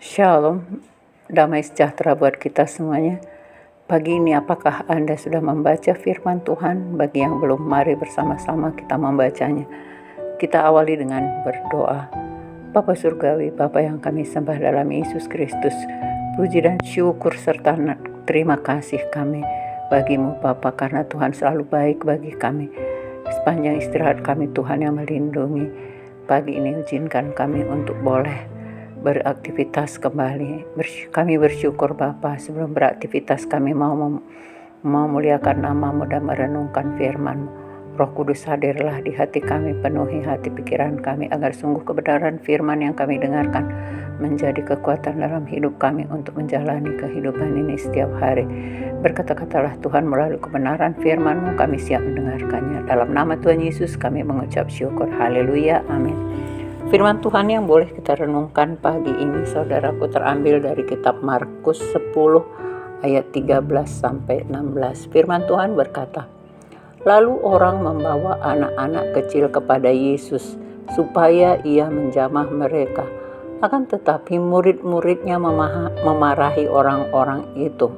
Shalom, damai sejahtera buat kita semuanya. Pagi ini apakah Anda sudah membaca firman Tuhan? Bagi yang belum, mari bersama-sama kita membacanya. Kita awali dengan berdoa. Bapa Surgawi, Bapa yang kami sembah dalam Yesus Kristus, puji dan syukur serta terima kasih kami bagimu Bapa, karena Tuhan selalu baik bagi kami. Sepanjang istirahat kami Tuhan yang melindungi. Pagi ini izinkan kami untuk boleh beraktivitas kembali. Kami bersyukur Bapa, sebelum beraktivitas kami mau memuliakan nama-Mu dan merenungkan firman-Mu. Roh Kudus hadirlah di hati kami, penuhi hati pikiran kami, agar sungguh kebenaran firman yang kami dengarkan menjadi kekuatan dalam hidup kami untuk menjalani kehidupan ini setiap hari. Berkata-katalah Tuhan melalui kebenaran firman-Mu, kami siap mendengarkannya. Dalam nama Tuhan Yesus kami mengucap syukur. Haleluya, amin. Firman Tuhan yang boleh kita renungkan pagi ini, saudaraku, terambil dari kitab Markus 10 ayat 13 sampai 16. Firman Tuhan berkata, "Lalu orang membawa anak-anak kecil kepada Yesus supaya ia menjamah mereka. Akan tetapi murid-muridnya memarahi orang-orang itu.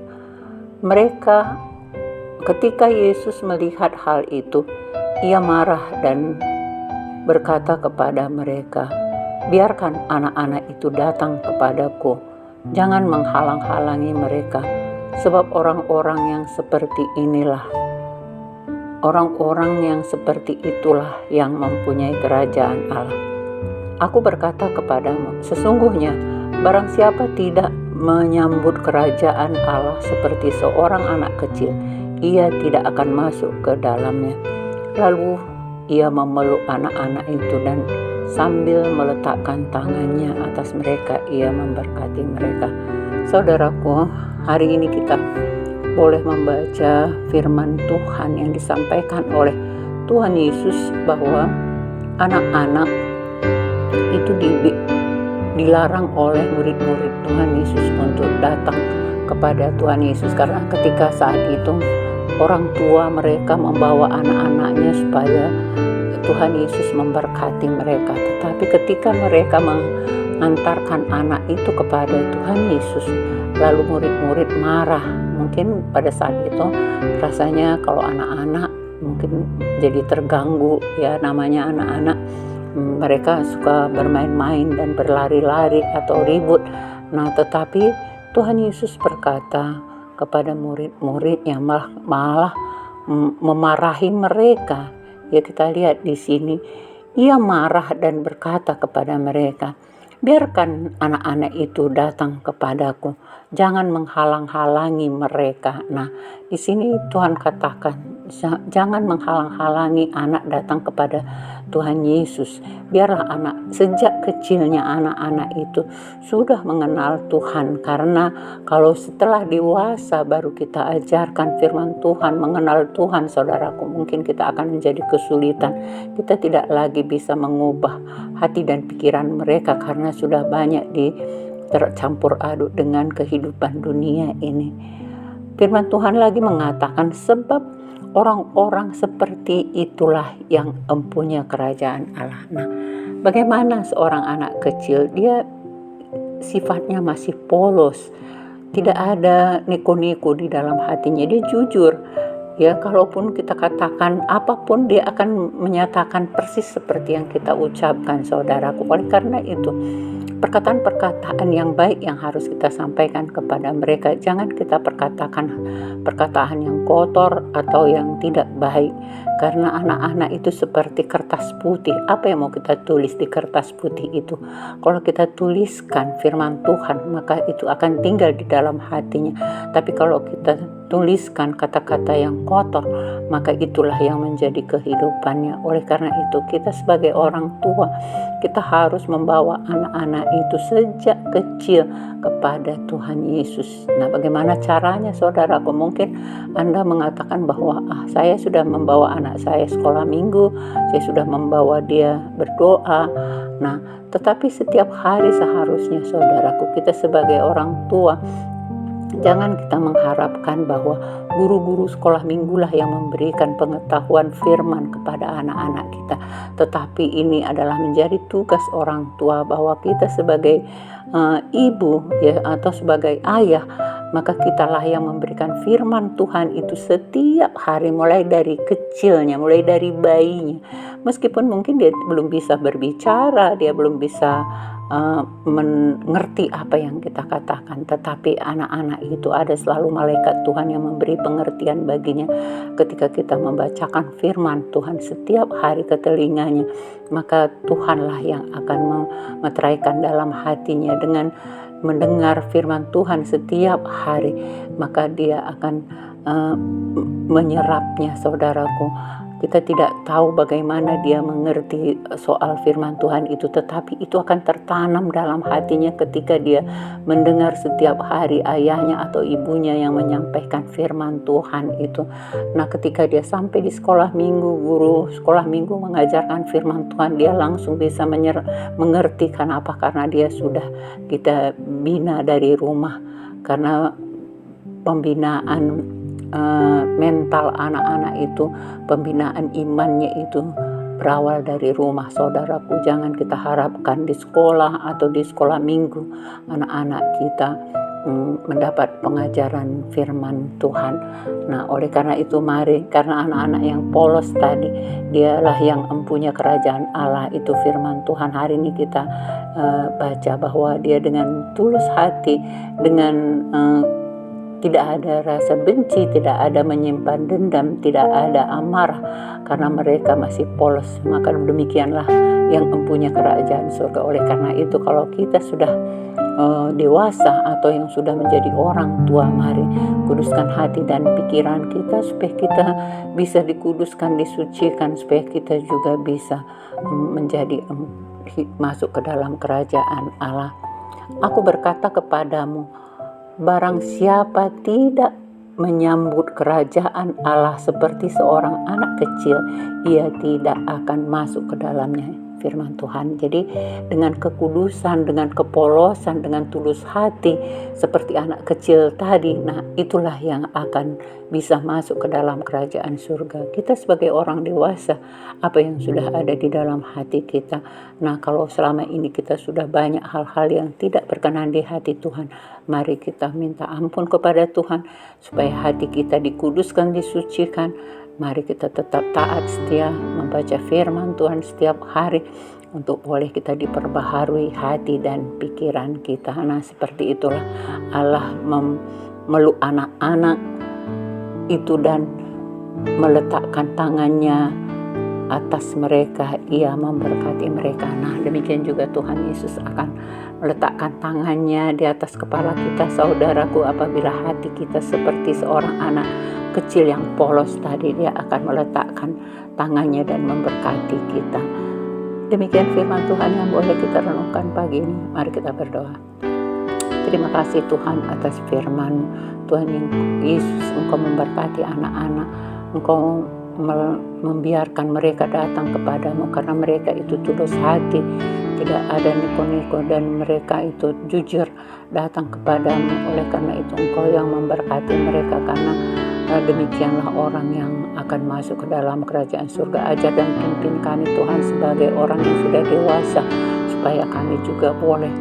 Ketika Yesus melihat hal itu, ia marah dan berkata kepada mereka, 'Biarkan anak-anak itu datang kepadaku. Jangan menghalang-halangi mereka, sebab orang-orang yang seperti itulah yang mempunyai kerajaan Allah. Aku berkata kepadamu, sesungguhnya barang siapa tidak menyambut kerajaan Allah seperti seorang anak kecil, ia tidak akan masuk ke dalamnya.' Lalu ia memeluk anak-anak itu dan sambil meletakkan tangannya atas mereka, ia memberkati mereka." Saudaraku, hari ini kita boleh membaca firman Tuhan yang disampaikan oleh Tuhan Yesus, bahwa anak-anak itu dilarang oleh murid-murid Tuhan Yesus untuk datang kepada Tuhan Yesus, karena ketika saat itu orang tua mereka membawa anak-anaknya supaya Tuhan Yesus memberkati mereka. Tetapi ketika mereka mengantarkan anak itu kepada Tuhan Yesus, lalu murid-murid marah. Mungkin pada saat itu rasanya kalau anak-anak mungkin jadi terganggu, ya, namanya anak-anak, mereka suka bermain-main dan berlari-lari atau ribut. Nah, tetapi Tuhan Yesus berkata kepada murid-murid yang malah memarahi mereka. Ya, kita lihat di sini, ia marah dan berkata kepada mereka, "Biarkan anak-anak itu datang kepadaku, jangan menghalang-halangi mereka." Nah, di sini Tuhan katakan, jangan menghalang-halangi anak datang kepada Tuhan Yesus. Biarlah sejak kecilnya anak-anak itu sudah mengenal Tuhan, karena kalau setelah dewasa baru kita ajarkan firman Tuhan, mengenal Tuhan, saudaraku, mungkin kita akan menjadi kesulitan. Kita tidak lagi bisa mengubah hati dan pikiran mereka karena sudah banyak tercampur aduk dengan kehidupan dunia ini. Firman Tuhan lagi mengatakan, sebab orang-orang seperti itulah yang mempunyai kerajaan Allah. Nah, bagaimana seorang anak kecil? Dia sifatnya masih polos, tidak ada niku-niku di dalam hatinya, dia jujur. Ya, kalaupun kita katakan apapun, dia akan menyatakan persis seperti yang kita ucapkan, saudaraku. Oleh karena itu, perkataan-perkataan yang baik yang harus kita sampaikan kepada mereka. Jangan kita perkatakan perkataan yang kotor atau yang tidak baik, karena anak-anak itu seperti kertas putih. Apa yang mau kita tulis di kertas putih itu? Kalau kita tuliskan firman Tuhan, maka itu akan tinggal di dalam hatinya. Tapi kalau kita tuliskan kata-kata yang kotor, maka itulah yang menjadi kehidupannya. Oleh karena itu, kita sebagai orang tua, kita harus membawa anak-anak itu sejak kecil kepada Tuhan Yesus. Nah, bagaimana caranya, saudaraku? Mungkin Anda mengatakan bahwa saya sudah membawa anak saya sekolah minggu, saya sudah membawa dia berdoa. Nah, tetapi setiap hari seharusnya, saudaraku, kita sebagai orang tua, jangan kita mengharapkan bahwa guru-guru sekolah minggulah yang memberikan pengetahuan firman kepada anak-anak kita. Tetapi ini adalah menjadi tugas orang tua, bahwa kita sebagai ibu ya, atau sebagai ayah, maka kitalah yang memberikan firman Tuhan itu setiap hari, mulai dari kecilnya, mulai dari bayinya. Meskipun mungkin dia belum bisa berbicara, dia belum bisa mengerti apa yang kita katakan, tetapi anak-anak itu ada selalu malaikat Tuhan yang memberi pengertian baginya. Ketika kita membacakan firman Tuhan setiap hari ke telinganya, maka Tuhanlah yang akan meteraikan dalam hatinya. Dengan mendengar firman Tuhan setiap hari, maka dia akan menyerapnya, saudaraku. Kita tidak tahu bagaimana dia mengerti soal firman Tuhan itu, tetapi itu akan tertanam dalam hatinya ketika dia mendengar setiap hari ayahnya atau ibunya yang menyampaikan firman Tuhan itu. Nah, ketika dia sampai di sekolah minggu, guru sekolah minggu mengajarkan firman Tuhan, dia langsung bisa mengerti. Kenapa? Karena dia sudah kita bina dari rumah. Karena pembinaan mental anak-anak itu, pembinaan imannya itu berawal dari rumah, saudaraku. Jangan kita harapkan di sekolah atau di sekolah minggu anak-anak kita mendapat pengajaran firman Tuhan. Nah, oleh karena itu mari, karena anak-anak yang polos tadi, dialah yang empunya kerajaan Allah, itu firman Tuhan. Hari ini kita baca bahwa dia dengan tulus hati, dengan tidak ada rasa benci, tidak ada menyimpan dendam, tidak ada amarah, karena mereka masih polos. Maka demikianlah yang empunya kerajaan surga. Oleh karena itu, kalau kita sudah dewasa atau yang sudah menjadi orang tua, mari kuduskan hati dan pikiran kita supaya kita bisa dikuduskan, disucikan, supaya kita juga bisa menjadi masuk ke dalam kerajaan Allah. Aku berkata kepadamu, barang siapa tidak menyambut kerajaan Allah seperti seorang anak kecil, ia tidak akan masuk ke dalamnya. Firman Tuhan. Jadi dengan kekudusan, dengan kepolosan, dengan tulus hati seperti anak kecil tadi, nah itulah yang akan bisa masuk ke dalam kerajaan surga. Kita sebagai orang dewasa, apa yang sudah ada di dalam hati kita. Nah, kalau selama ini kita sudah banyak hal-hal yang tidak berkenan di hati Tuhan, mari kita minta ampun kepada Tuhan supaya hati kita dikuduskan, disucikan. Mari kita tetap taat setia membaca firman Tuhan setiap hari untuk boleh kita diperbaharui hati dan pikiran kita. Nah, seperti itulah Allah memeluk anak-anak itu dan meletakkan tangannya atas mereka, ia memberkati mereka. Nah, demikian juga Tuhan Yesus akan meletakkan tangannya di atas kepala kita, saudaraku. Apabila hati kita seperti seorang anak kecil yang polos tadi, dia akan meletakkan tangannya dan memberkati kita. Demikian firman Tuhan yang boleh kita renungkan pagi ini. Mari kita berdoa. Terima kasih Tuhan atas firman Tuhan yang Yesus, Engkau memberkati anak-anak, Engkau membiarkan mereka datang kepadamu karena mereka itu tulus hati, tidak ada niko-niko, dan mereka itu jujur datang kepadamu. Oleh karena itu Engkau yang memberkati mereka, karena demikianlah orang yang akan masuk ke dalam kerajaan surga. Ajar dan pimpin kami Tuhan sebagai orang yang sudah dewasa, supaya kami juga boleh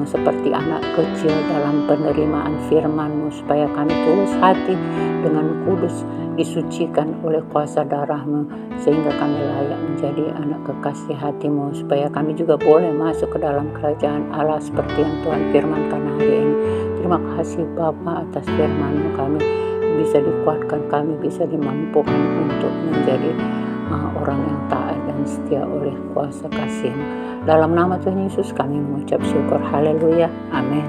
seperti anak kecil dalam penerimaan firman-Mu, supaya kami tulus hati dengan kudus, disucikan oleh kuasa darah-Mu, sehingga kami layak menjadi anak kekasih hati-Mu, supaya kami juga boleh masuk ke dalam kerajaan Allah seperti yang Tuhan firmankan hari ini. Terima kasih Bapa atas firman-Mu, kami bisa dikuatkan, kami bisa dimampukan untuk menjadi orang yang taat dan setia oleh kuasa kasih-Mu. Dalam nama Tuhan Yesus kami mengucap syukur. Haleluya. Amin.